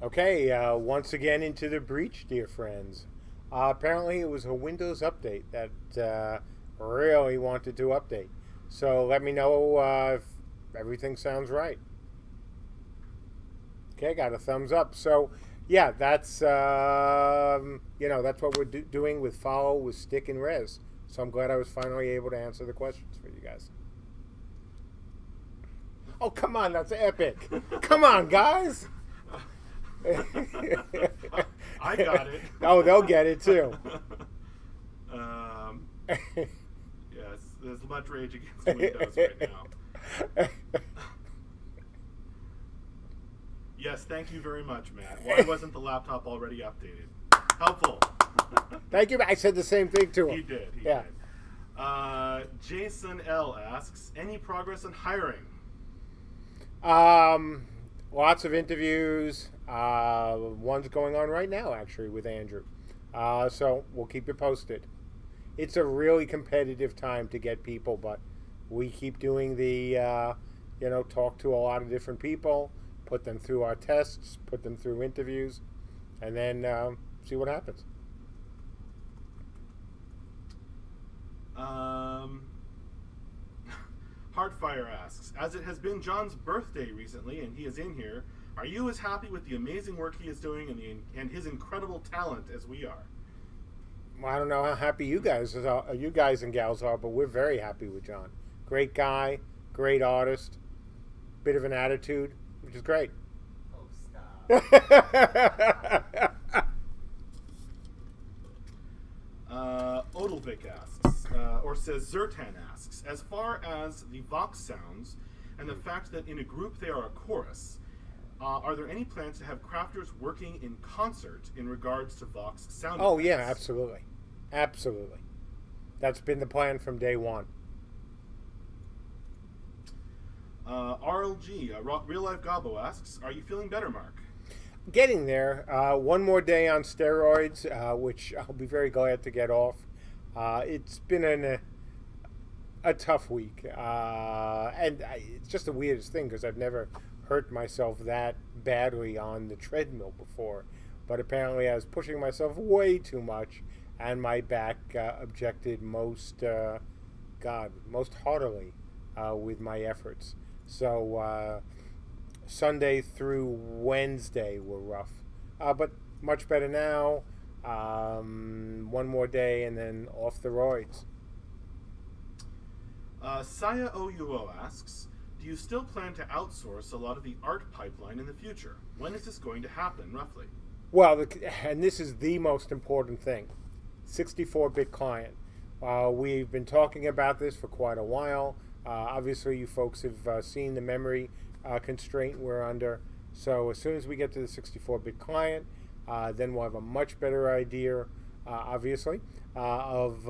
Okay, once again into the breach, dear friends. Apparently, it was a Windows update that really wanted to update. So let me know if everything sounds right. Okay, got a thumbs up. So yeah, that's that's what we're doing with follow, with stick, and res. So I'm glad I was finally able to answer the questions for you guys. Oh, come on, that's epic. Come on, guys. I got it. Oh, they'll get it too. Yes, there's much rage against Windows right now. Yes, thank you very much, Matt. Why wasn't the laptop already updated? Helpful. Thank you. I said the same thing to him. He did. He did. Jason L asks, any progress on hiring? Lots of interviews. One's going on right now, actually, with Andrew. So we'll keep you posted. It's a really competitive time to get people, but we keep doing the, talk to a lot of different people, put them through our tests, put them through interviews, and then see what happens. Heartfire asks, as it has been John's birthday recently and he is in here, are you as happy with the amazing work he is doing and his incredible talent as we are? Well, I don't know how happy you guys and gals are, but we're very happy with John. Great guy, great artist, bit of an attitude, which is great. Oh, stop. Odelvik asks, or says Zertan asks, as far as the Vox sounds and the fact that in a group they are a chorus, are there any plans to have crafters working in concert in regards to Vox sound Oh, effects? yeah, absolutely. Absolutely. That's been the plan from day one. RLG, Real Life Gabo asks, are you feeling better, Mark? Getting there. One more day on steroids, which I'll be very glad to get off. It's been a tough week. It's just the weirdest thing because I've never hurt myself that badly on the treadmill before. But apparently I was pushing myself way too much, and my back objected most heartily with my efforts. So Sunday through Wednesday were rough, but much better now. One more day and then off the roids. Saya OUO asks, do you still plan to outsource a lot of the art pipeline in the future? When is this going to happen, roughly? Well, and this is the most important thing, 64-bit client. We've been talking about this for quite a while. Obviously, you folks have seen the memory constraint we're under. So as soon as we get to the 64-bit client, then we'll have a much better idea, obviously, of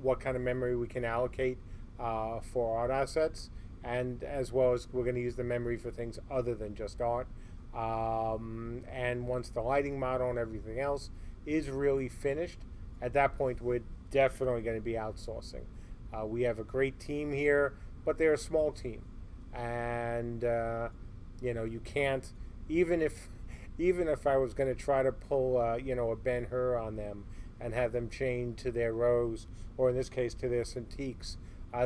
what kind of memory we can allocate for art assets, and as well as we're going to use the memory for things other than just art. And once the lighting model and everything else is really finished, at that point we're definitely going to be outsourcing. We have a great team here, but they're a small team, and you can't, even if I was going to try to pull a Ben-Hur on them and have them chained to their rows, or in this case to their Cintiqs,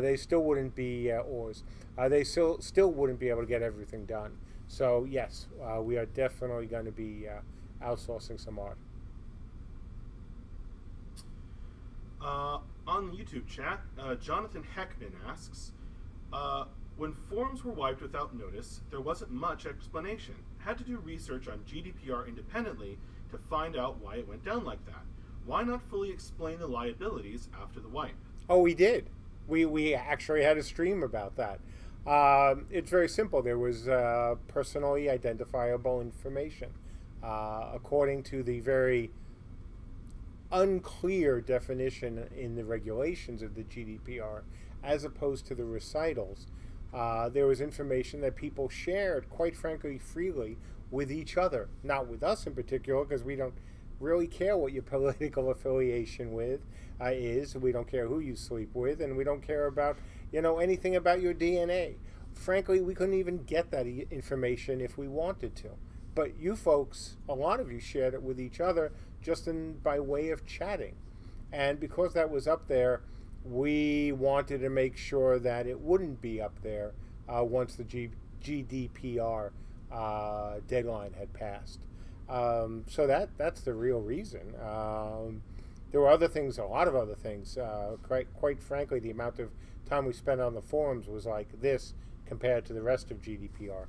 they still wouldn't be oars. They still wouldn't be able to get everything done. So yes, we are definitely going to be outsourcing some art. On the YouTube chat, Jonathan Heckman asks, when forms were wiped without notice, there wasn't much explanation. Had to do research on GDPR independently to find out why it went down like that. Why not fully explain the liabilities after the wipe? Oh, we did. We actually had a stream about that. It's very simple. There was personally identifiable information. According to the very unclear definition in the regulations of the GDPR, as opposed to the recitals, there was information that people shared, quite frankly, freely with each other. Not with us in particular, because we don't really care what your political affiliation is. We don't care who you sleep with, and we don't care about anything about your DNA. Frankly, we couldn't even get that information if we wanted to. but you folks, a lot of you shared it with each other just by way of chatting. And because that was up there, we wanted to make sure that it wouldn't be up there once the GDPR deadline had passed. So that's the real reason. There were other things, a lot of other things. Quite frankly, the amount of time we spent on the forums was like this compared to the rest of GDPR.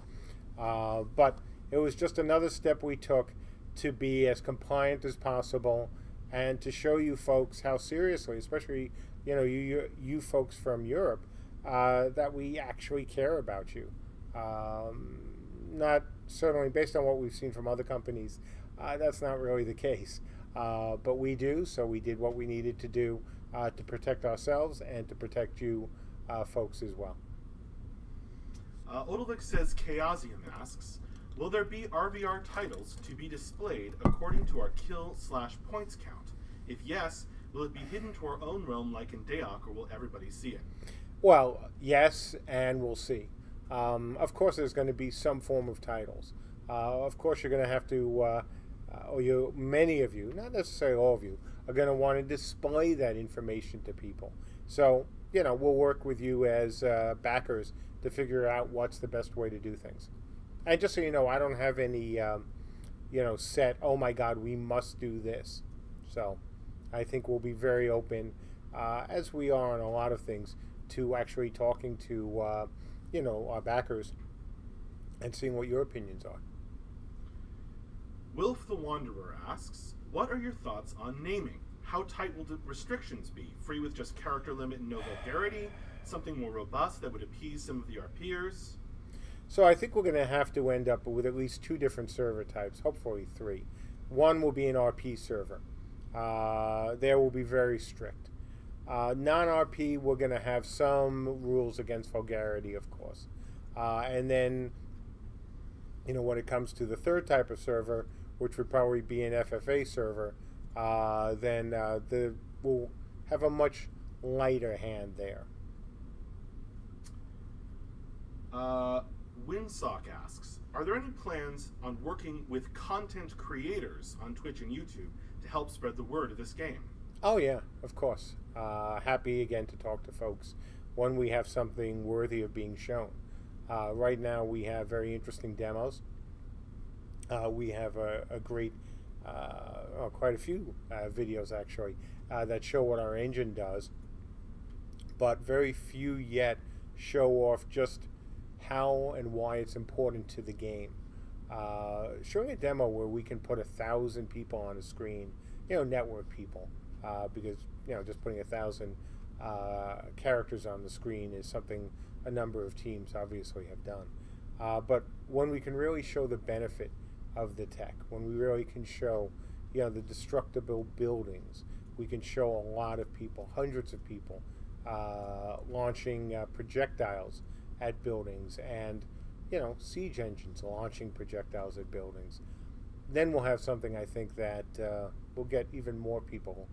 But it was just another step we took to be as compliant as possible and to show you folks how seriously, especially you folks from Europe, that we actually care about you. Not certainly based on what we've seen from other companies, that's not really the case. But we do, so we did what we needed to do to protect ourselves and to protect you folks as well. Odilvik says, Chaosium asks, will there be RVR titles to be displayed according to our kill/points count? If yes, will it be hidden to our own realm like in Daok, or will everybody see it? Well, yes, and we'll see. Of course, there's going to be some form of titles. Of course, you're going to have to, many of you, not necessarily all of you, are going to want to display that information to people. So, we'll work with you as backers to figure out what's the best way to do things. And just so you know, I don't have any, set, oh my God, we must do this. So I think we'll be very open, as we are on a lot of things, to actually talking to, our backers and seeing what your opinions are. Wilf the Wanderer asks, what are your thoughts on naming? How tight will the restrictions be? Free with just character limit and no vulgarity? Something more robust that would appease some of our peers? So I think we're going to have to end up with at least 2 different server types, hopefully 3. One will be an RP server. There will be very strict. Non-RP, we're going to have some rules against vulgarity, of course. And then, when it comes to the third type of server, which would probably be an FFA server, then we'll have a much lighter hand there. Winsock asks, are there any plans on working with content creators on Twitch and YouTube to help spread the word of this game? Oh yeah, of course. Happy again to talk to folks when we have something worthy of being shown. Right now we have very interesting demos. We have a great, quite a few videos actually that show what our engine does, but very few yet show off just how and why it's important to the game. Showing a demo where we can put 1,000 people on a screen, network people, because just putting 1,000 characters on the screen is something a number of teams obviously have done. But when we can really show the benefit of the tech, when we really can show the destructible buildings, we can show a lot of people, hundreds of people, launching projectiles at buildings, and siege engines launching projectiles at buildings, then we'll have something I think that will get even more people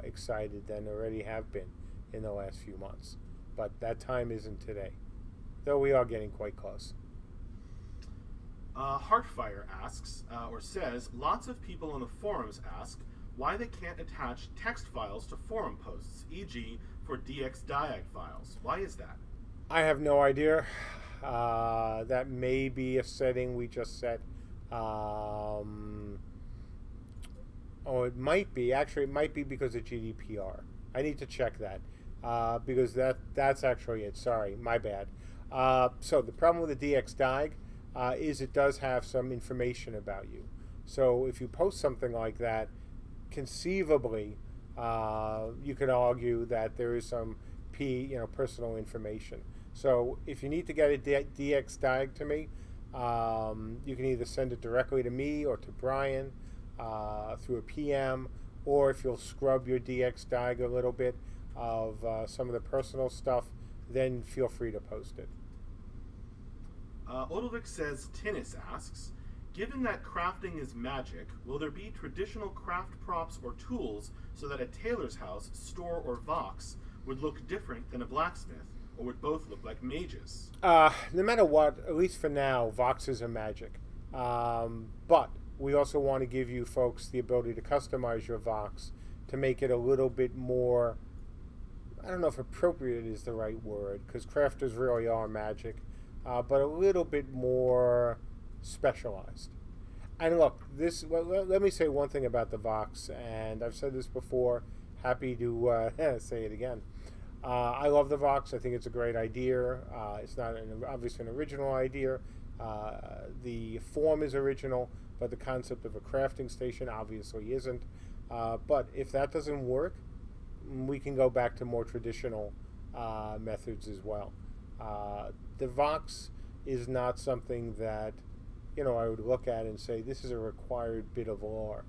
excited than already have been in the last few months. But that time isn't today, though we are getting quite close. Heartfire asks, or says, lots of people on the forums ask why they can't attach text files to forum posts, e.g. for DXDiag files. Why is that? I have no idea. That may be a setting we just set. It might be. Actually, it might be because of GDPR. I need to check that because that's actually it. Sorry, my bad. So the problem with the DXDiag is it does have some information about you. So if you post something like that, conceivably, you could argue that there is some personal information. So if you need to get a DXDiag to me, you can either send it directly to me or to Brian through a PM, or if you'll scrub your DXDiag a little bit of some of the personal stuff, then feel free to post it. Odilvik says, Tinnis asks, given that crafting is magic, will there be traditional craft props or tools so that a tailor's house, store, or Vox would look different than a blacksmith? Or would both look like mages? No matter what, at least for now, Voxes are magic. But we also want to give you folks the ability to customize your Vox to make it a little bit more, I don't know if appropriate is the right word, because crafters really are magic, but a little bit more specialized. And look, let me say one thing about the Vox, and I've said this before, happy to say it again. I love the Vox. I think it's a great idea. It's not obviously an original idea. The form is original, but the concept of a crafting station obviously isn't. But if that doesn't work, we can go back to more traditional methods as well. The Vox is not something that I would look at and say this is a required bit of lore.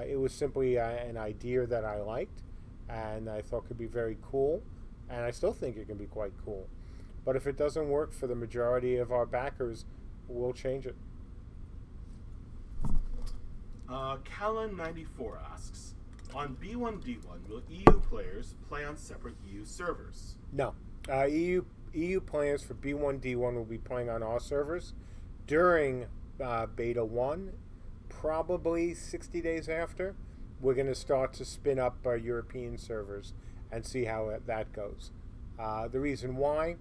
It was simply an idea that I liked and I thought could be very cool, and I still think it can be quite cool. But if it doesn't work for the majority of our backers, we'll change it. Callan94 asks, on B1D1, will EU players play on separate EU servers? No. EU players for B1D1 will be playing on our servers during Beta 1, probably 60 days after. We're going to start to spin up European servers and see how that goes. The reason why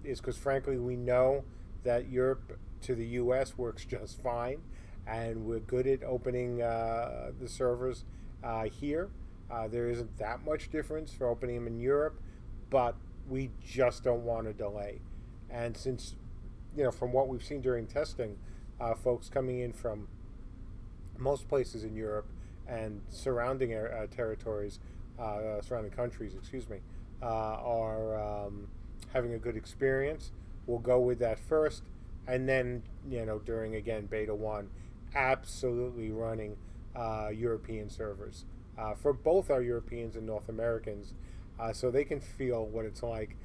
is because, frankly, we know that Europe to the US works just fine, and we're good at opening the servers here. There isn't that much difference for opening them in Europe, but we just don't want to delay. And since, from what we've seen during testing, folks coming in from most places in Europe and surrounding territories, surrounding countries, are having a good experience. We'll go with that first, and then, during, again, Beta 1, absolutely running European servers for both our Europeans and North Americans, so they can feel what it's like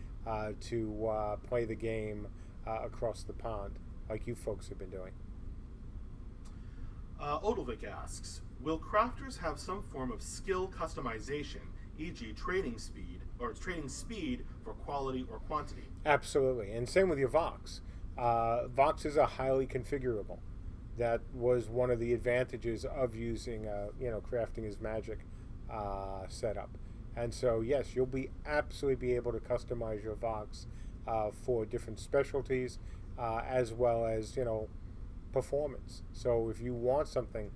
to play the game across the pond, like you folks have been doing. Odelvik asks, will crafters have some form of skill customization, e.g. trading speed for quality or quantity? Absolutely, and same with your Vox. Voxes are highly configurable. That was one of the advantages of using, crafting is magic setup. And so, yes, you'll absolutely be able to customize your Vox for different specialties, as well as, performance. So if you want something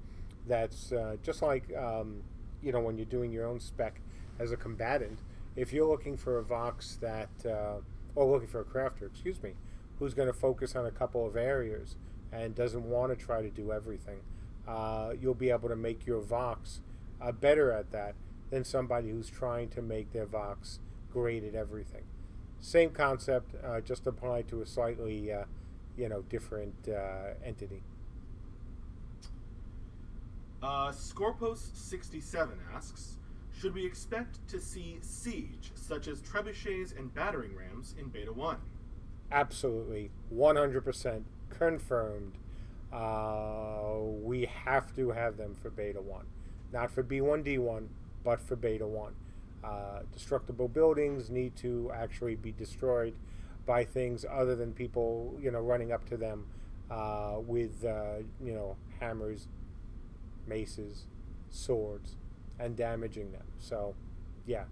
that's just like, when you're doing your own spec as a combatant, if you're looking for a Vox that, or looking for a crafter, who's going to focus on a couple of areas and doesn't want to try to do everything, you'll be able to make your Vox better at that than somebody who's trying to make their Vox great at everything. Same concept, just applied to a slightly, different entity. Scorpos67 asks, should we expect to see siege, such as trebuchets and battering rams, in Beta 1? Absolutely, 100% confirmed. We have to have them for Beta 1. Not for B1D1, but for Beta 1. Destructible buildings need to actually be destroyed by things other than people, running up to them with, hammers, maces, swords, and damaging them. So, yeah,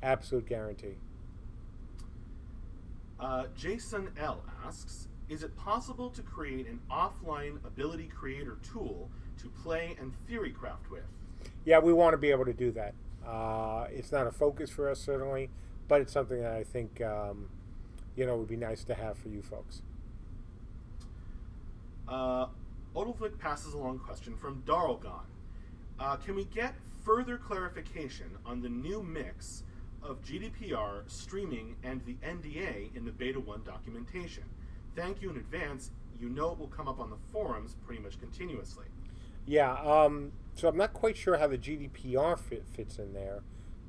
absolute guarantee. Jason L. asks, is it possible to create an offline ability creator tool to play and theory craft with? Yeah, we want to be able to do that. It's not a focus for us, certainly, but it's something that I think, would be nice to have for you folks. Odelvik passes along a question from Darlgon. Can we get further clarification on the new mix of GDPR, streaming, and the NDA in the Beta 1 documentation? Thank you in advance. It will come up on the forums pretty much continuously. Yeah, so I'm not quite sure how the GDPR fits in there,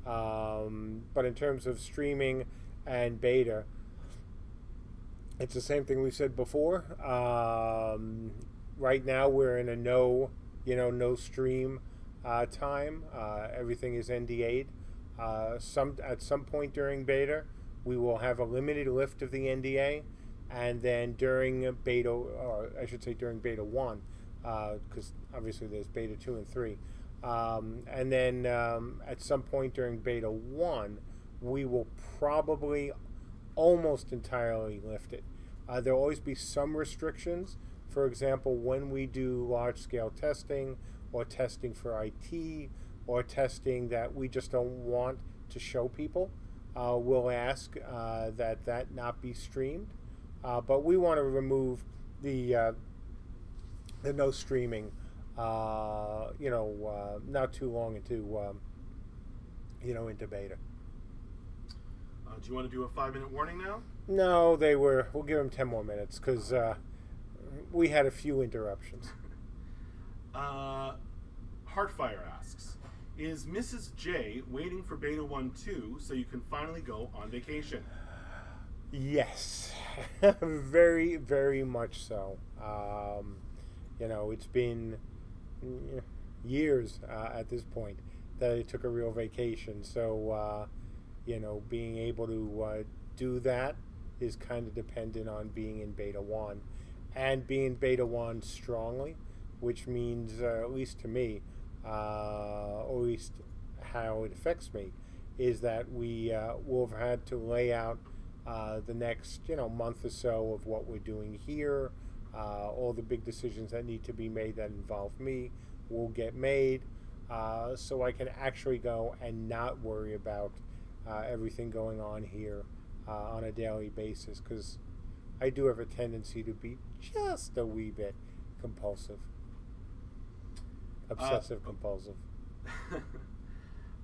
but in terms of streaming and beta, it's the same thing we've said before. Right now we're in a no stream time. Everything is NDA'd. At some point during beta, we will have a limited lift of the NDA. and then during beta, or I should say during beta 1, because obviously there's beta 2 and 3, and then at some point during beta 1, we will probably almost entirely lift it. There will always be some restrictions. For example, when we do large-scale testing or testing for IT or testing that we just don't want to show people, we'll ask that not be streamed. But we want to remove the no streaming, not too long into, into beta. Do you want to do a 5-minute warning now? No, we'll give them 10 more minutes because we had a few interruptions. Heartfire asks, is Mrs. J waiting for beta 1.2 so you can finally go on vacation? Yes, very, very much so. It's been years at this point that I took a real vacation. So, being able to do that is kind of dependent on being in beta 1 and being beta 1 strongly, which means, at least to me, or at least how it affects me, is that we will have had to lay out the next month or so of what we're doing here. All the big decisions that need to be made that involve me will get made, so I can actually go and not worry about everything going on here on a daily basis, because I do have a tendency to be just a wee bit compulsive, obsessive compulsive.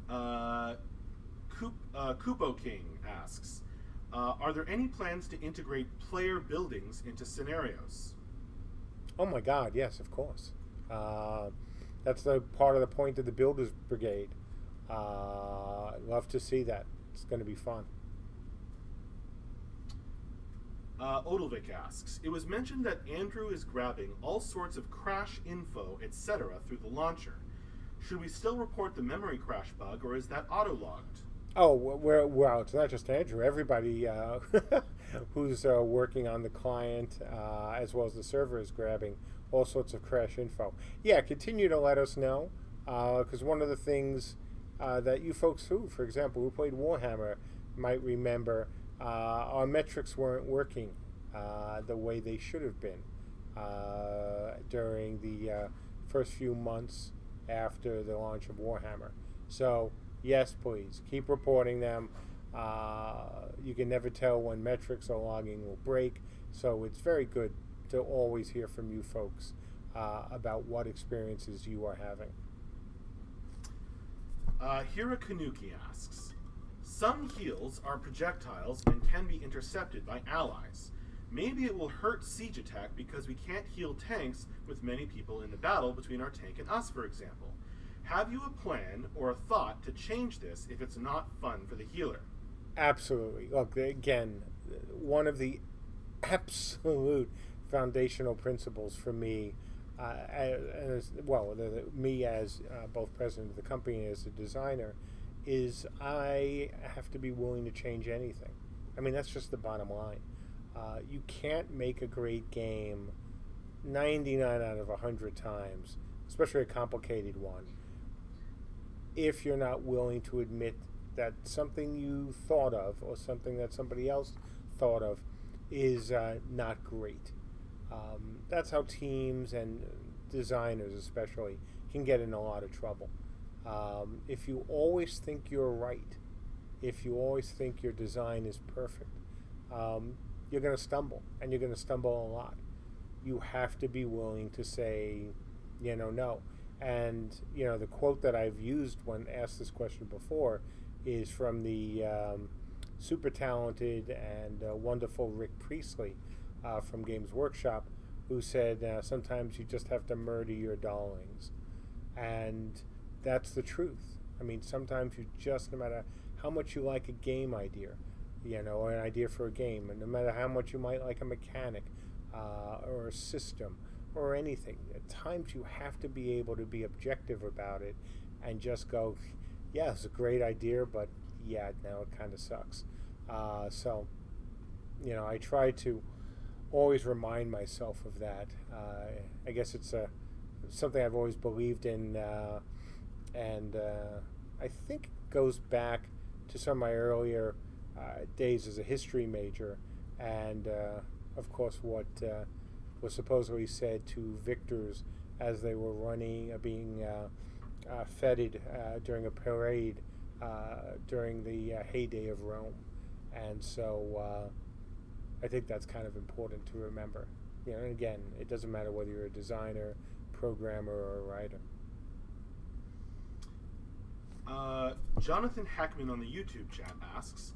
Kupo King asks, are there any plans to integrate player buildings into scenarios? Oh my God, yes, of course. That's the part of the point of the Builders Brigade. I'd love to see that. It's going to be fun. Odilvik asks, it was mentioned that Andrew is grabbing all sorts of crash info, etc. through the launcher. Should we still report the memory crash bug, or is that auto-logged? Oh, well, it's not just Andrew. Everybody who's working on the client as well as the server is grabbing all sorts of crash info. Yeah, continue to let us know, because one of the things that you folks who, for example, who played Warhammer might remember, our metrics weren't working the way they should have been during the first few months after the launch of Warhammer. So, yes, please, keep reporting them. You can never tell when metrics or logging will break, so it's very good to always hear from you folks about what experiences you are having. Hira Kanuki asks, some heals are projectiles and can be intercepted by allies. Maybe it will hurt siege attack because we can't heal tanks with many people in the battle between our tank and us, for example. Have you a plan or a thought to change this if it's not fun for the healer? Absolutely. Look, again, one of the absolute foundational principles for me, me as both president of the company and as a designer, is I have to be willing to change anything. I mean, that's just the bottom line. You can't make a great game 99 out of 100 times, especially a complicated one, if you're not willing to admit that something you thought of or something that somebody else thought of is not great. That's how teams and designers especially can get in a lot of trouble. If you always think you're right, if you always think your design is perfect, you're going to stumble, and you're going to stumble a lot. You have to be willing to say, no. And, the quote that I've used when asked this question before is from the super talented and wonderful Rick Priestley from Games Workshop, who said, sometimes you just have to murder your darlings. And that's the truth. I mean, sometimes you just, no matter how much you like a game idea, or an idea for a game, and no matter how much you might like a mechanic or a system or anything, at times you have to be able to be objective about it and just go, yeah, it's a great idea, but yeah, now it kind of sucks. So, I try to always remind myself of that. I guess it's something I've always believed in, and I think it goes back to some of my earlier days as a history major, and of course what was supposedly said to victors as they were being feted during a parade during the heyday of Rome. And so I think that's kind of important to remember. And again, it doesn't matter whether you're a designer, programmer, or a writer. Jonathan Heckman on the YouTube chat asks,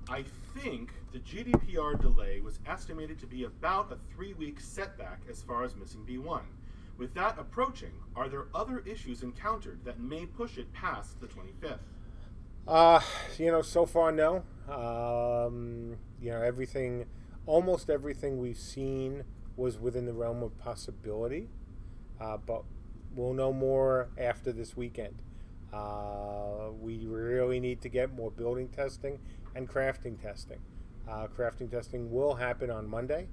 I think the GDPR delay was estimated to be about a 3-week setback as far as missing B1. With that approaching, are there other issues encountered that may push it past the 25th? So far, no. Almost everything we've seen was within the realm of possibility, but we'll know more after this weekend. We really need to get more building testing and crafting testing. Crafting testing will happen on Monday,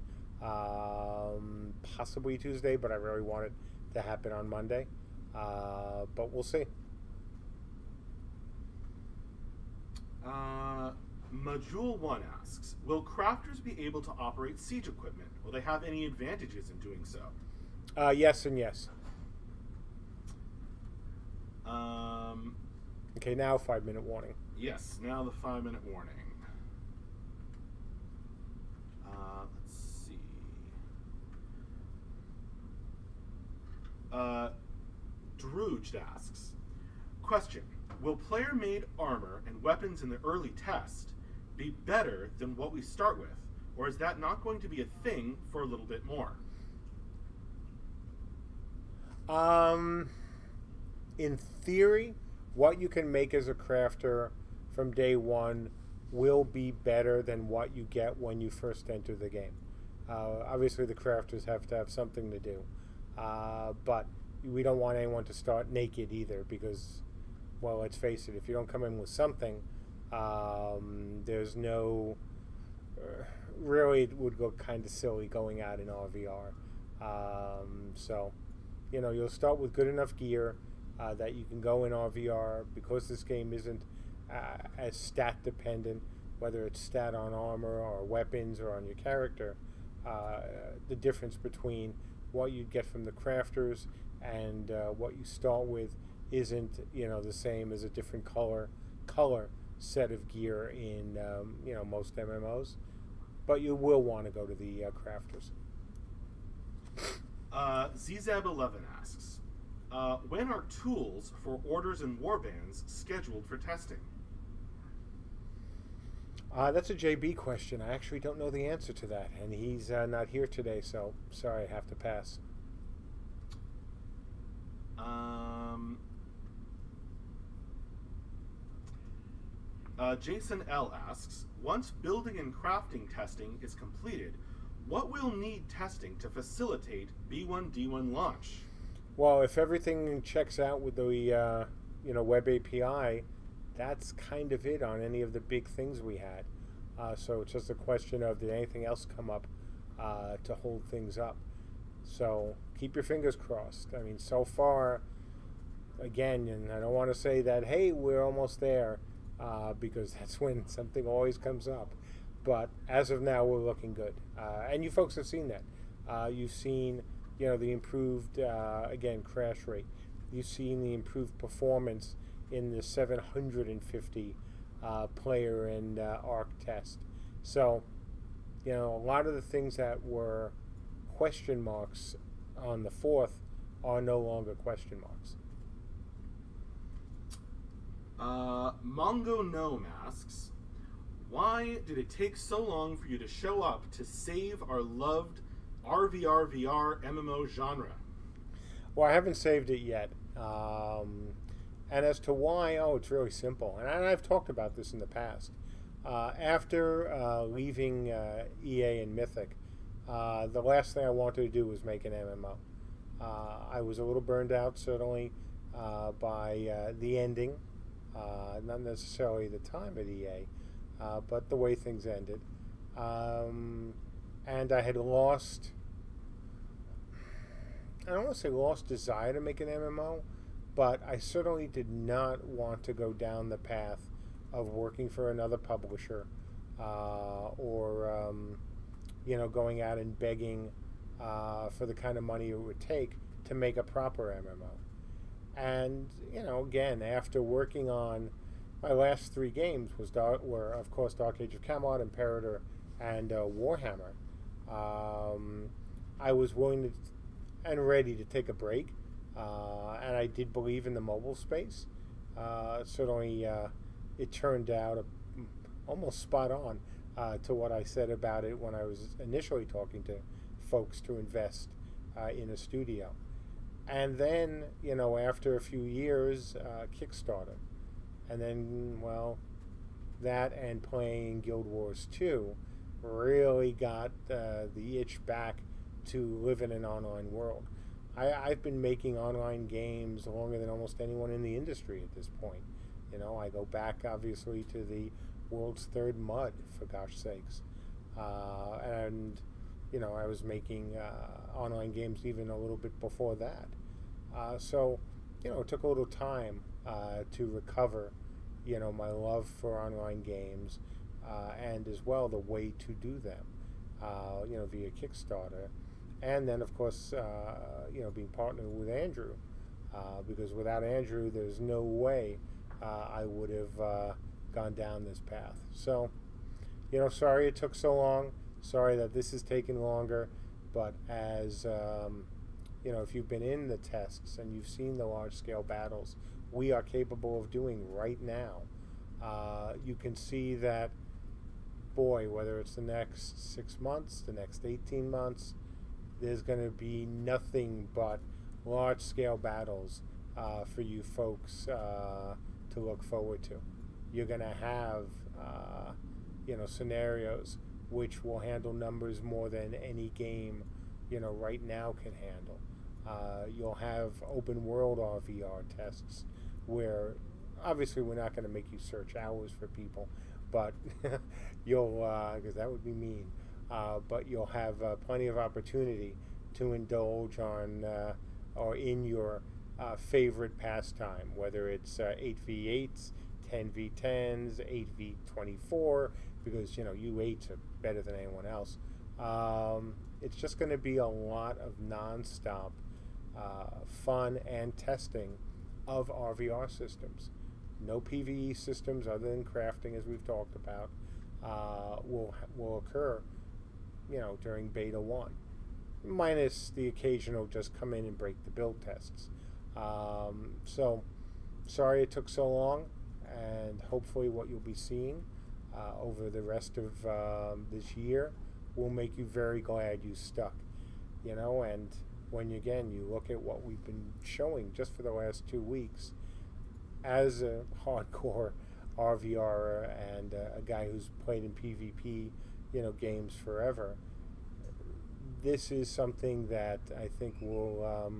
possibly Tuesday, but I really want it to happen on Monday. But we'll see. Majul1 asks, will crafters be able to operate siege equipment? Will they have any advantages in doing so? Yes and yes. Okay, now 5-minute warning. Yes, now the 5-minute warning. Let's see. Drooged asks, question, will player-made armor and weapons in the early test be better than what we start with, or is that not going to be a thing for a little bit more? In theory, what you can make as a crafter from day one will be better than what you get when you first enter the game. Obviously, the crafters have to have something to do, but we don't want anyone to start naked either because, well, let's face it, if you don't come in with something, there's no... really, it would go kind of silly going out in RVR. So, you'll start with good enough gear that you can go in RVR, because this game isn't as stat dependent, whether it's stat on armor or weapons or on your character. The difference between what you get from the crafters and what you start with isn't the same as a different color set of gear in most MMOs, but you will want to go to the crafters. Zzab11 asks, when are tools for orders and warbands scheduled for testing? That's a JB question. I actually don't know the answer to that, and he's not here today, so sorry, I have to pass. Jason L. asks, once building and crafting testing is completed, what will need testing to facilitate B1D1 launch? Well, if everything checks out with the web API, that's kind of it on any of the big things we had. So it's just a question of, did anything else come up to hold things up? So keep your fingers crossed. I mean, so far, again, and I don't want to say that, hey, we're almost there, because that's when something always comes up. But as of now, we're looking good. And you folks have seen that. You've seen, the improved, again, crash rate. You've seen the improved performance in the 750 player and ARC test. So, a lot of the things that were question marks on the 4th are no longer question marks. Mongo Gnome asks, why did it take so long for you to show up to save our loved RVR MMO genre? Well, I haven't saved it yet. And as to why, it's really simple. And I've talked about this in the past. After leaving EA and Mythic, the last thing I wanted to do was make an MMO. I was a little burned out, certainly, by the ending. Not necessarily the time at EA, but the way things ended. and I had lost, I don't want to say lost desire to make an MMO, but I certainly did not want to go down the path of working for another publisher or going out and begging for the kind of money it would take to make a proper MMO. And again, after working on my last 3 games were of course Dark Age of Camelot, Imperator, and Warhammer. I was willing and ready to take a break, and I did believe in the mobile space. Certainly, it turned out almost spot on to what I said about it when I was initially talking to folks to invest in a studio. And then, after a few years, Kickstarter. And then, well, that and playing Guild Wars 2 really got the itch back to live in an online world. I've been making online games longer than almost anyone in the industry at this point. I go back, obviously, to the world's 3rd MUD, for gosh sakes. And I was making online games even a little bit before that. So, it took a little time to recover, my love for online games and as well the way to do them, via Kickstarter. And then, of course, being partnered with Andrew, because without Andrew, there's no way I would have gone down this path. So, sorry it took so long. Sorry that this has taken longer. But as, if you've been in the tests and you've seen the large-scale battles we are capable of doing right now, you can see that, boy, whether it's the next 6 months, the next 18 months, there's going to be nothing but large-scale battles for you folks to look forward to. You're going to have, scenarios which will handle numbers more than any game, right now can handle. You'll have open world RVR tests where, obviously, we're not going to make you search hours for people, but you'll, because that would be mean. But you'll have plenty of opportunity to indulge on or in your favorite pastime, whether it's 8v8s, 10v10s, 8v24, because you 8s are better than anyone else. It's just going to be a lot of non-stop fun and testing of RVR systems. No PvE systems other than crafting, as we've talked about, will occur, during Beta 1, minus the occasional just come in and break the build tests. So, sorry it took so long, and hopefully what you'll be seeing over the rest of this year will make you very glad you stuck, and when you look at what we've been showing just for the last 2 weeks, as a hardcore RVR and a guy who's played in PvP, games forever, this is something that I think will,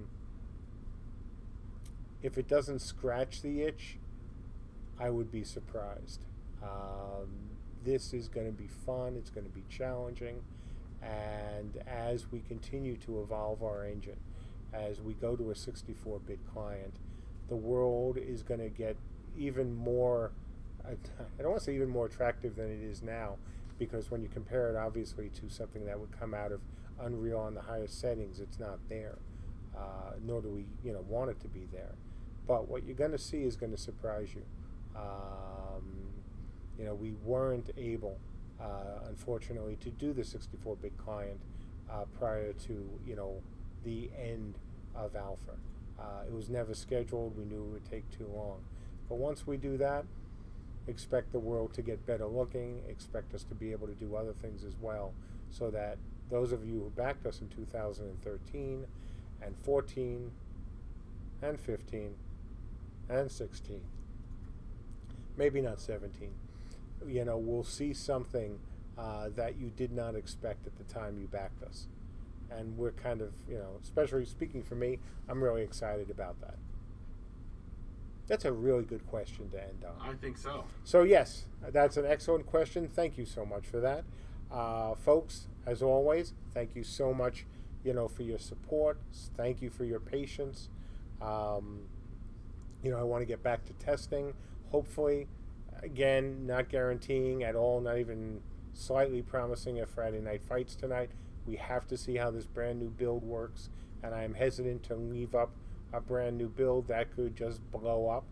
if it doesn't scratch the itch, I would be surprised. This is going to be fun, it's going to be challenging, and as we continue to evolve our engine, as we go to a 64-bit client, the world is going to get even more, I don't want to say even more attractive than it is now, because when you compare it obviously to something that would come out of Unreal on the highest settings, it's not there, nor do we want it to be there. But what you're going to see is going to surprise you. We weren't able, unfortunately, to do the 64-bit client prior to the end of alpha. It was never scheduled. We knew it would take too long. But once we do that, expect the world to get better looking, expect us to be able to do other things as well, so that those of you who backed us in 2013 and 14 and 15 and 16, maybe not 17, we'll see something that you did not expect at the time you backed us. And we're kind of, especially speaking for me, I'm really excited about that. That's a really good question to end on. I think so. So yes, that's an excellent question. Thank you so much for that. Folks, as always, thank you so much, for your support. Thank you for your patience. I want to get back to testing. Hopefully, again, not guaranteeing at all, not even slightly promising a Friday Night Fights tonight. We have to see how this brand new build works, and I am hesitant to leave up a brand new build that could just blow up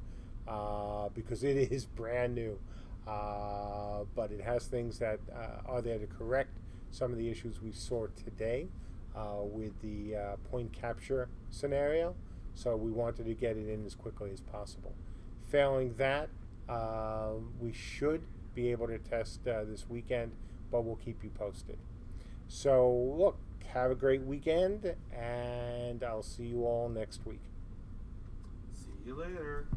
because it is brand new. But it has things that are there to correct some of the issues we saw today with the point capture scenario. So we wanted to get it in as quickly as possible. Failing that, we should be able to test this weekend, but we'll keep you posted. So look, have a great weekend, and I'll see you all next week. See you later.